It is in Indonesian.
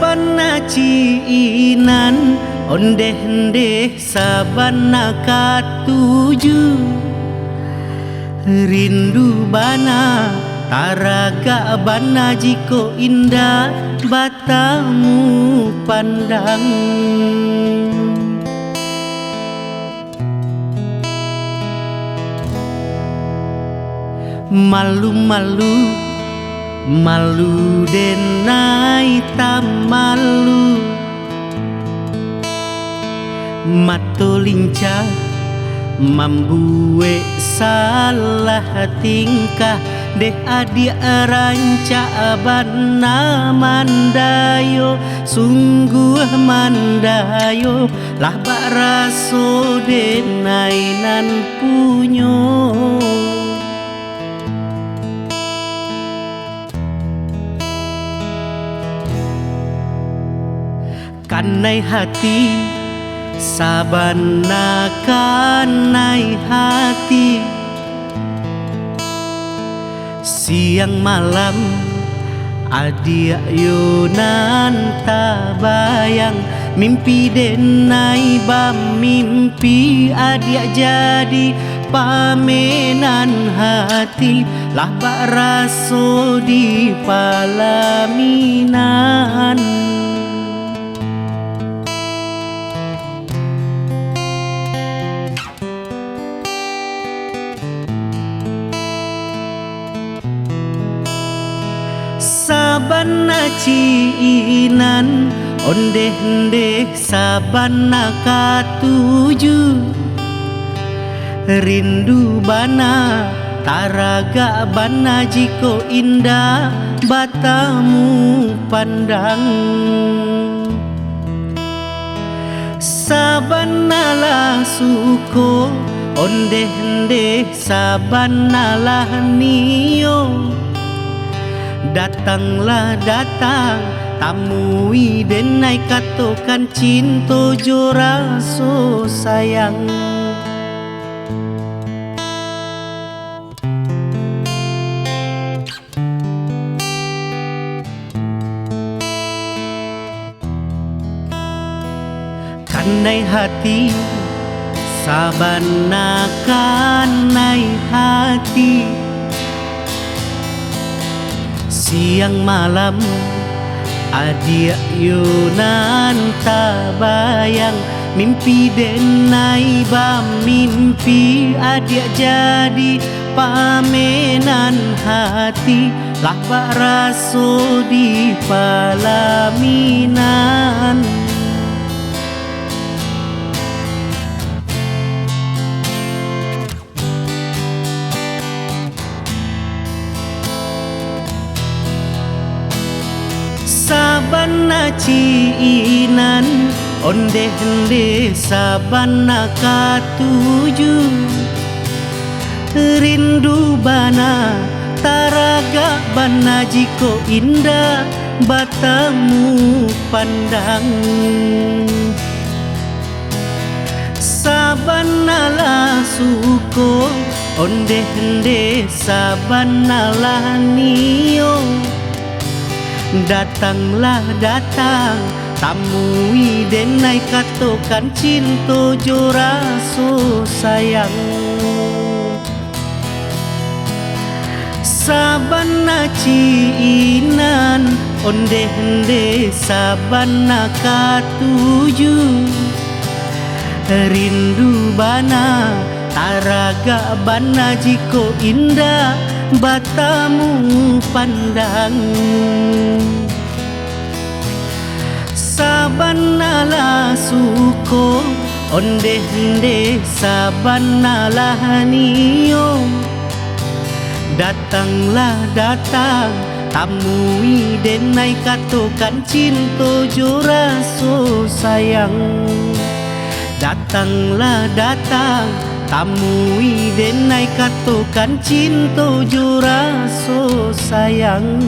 Sabana ciinan ondeh-ondeh sabana katuju rindu bana taraga bana jiko indah batamu pandang. Malu-malu malu denai tam malu mato lincah mambuwe salah tingkah deh adia ranca bana mandayo sungguh mandayo lah baraso denai nan punyo. Kanai hati sabana kanai hati siang malam adia yunan tabayang mimpi denai bam mimpi adia jadi pamenan hati lah baraso di palaminan. Sabana ciinan ondeh-ondeh sabana katuju rindu bana taraga bana jiko indah batamu pandang. Sabana lah suko ondeh-ondeh sabana lah nio datanglah datang tamui denai katokan cinto jo raso sayang. Kanai hati sabana kanai hati siang malam adia yunan tabayang mimpi denai bam mimpi adia jadi pamenan hati lah baraso di palaminan. Sabana ciinan ondeh-ondeh sabana katuju rindu bana taraga bana jiko indah batamu pandang. Sabana lah suko ondeh-ondeh sabana lah nio datanglah datang tamui denai katokan cinto jo raso sayang. Sabana ciinan ondeh-ondeh sabana katuju rindu bana taraga bana jiko indah batamu pandang. Sabana lah suko ondeh-ondeh sabana lah nio datanglah datang tamui denai katokan cinto jo raso sayang. Datanglah datang tamui denai katokan cinto jo raso sayang.